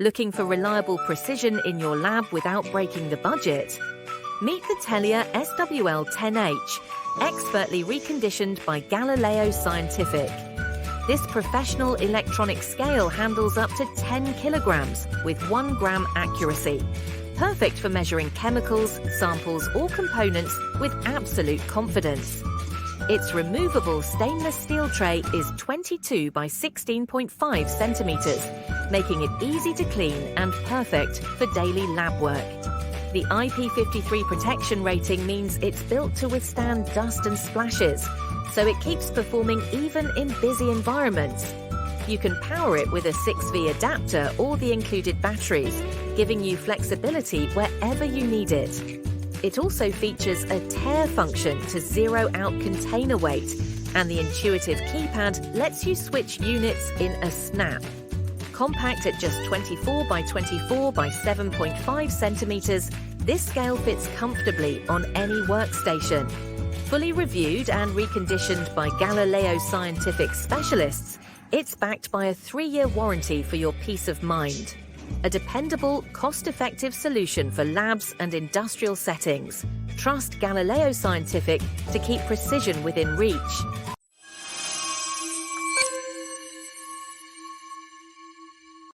Looking for reliable precision in your lab without breaking the budget? Meet the Tellier SWL-10H, expertly reconditioned by Galileo Scientific. This professional electronic scale handles up to 10 kilograms with 1 gram accuracy. Perfect for measuring chemicals, samples, or components with absolute confidence. Its removable stainless steel tray is 22 by 16.5 centimeters, making it easy to clean and perfect for daily lab work. The IP53 protection rating means it's built to withstand dust and splashes, so it keeps performing even in busy environments. You can power it with a 6V adapter or the included batteries, giving you flexibility wherever you need it. It also features a Tare function to zero out container weight, and the intuitive keypad lets you switch units in a snap. Compact at just 24 by 24 by 7.5 centimeters, this scale fits comfortably on any workstation. Fully reviewed and reconditioned by Galileo Scientific specialists, it's backed by a 3-year warranty for your peace of mind. A dependable, cost-effective solution for labs and industrial settings. Trust Galileo Scientific to keep precision within reach.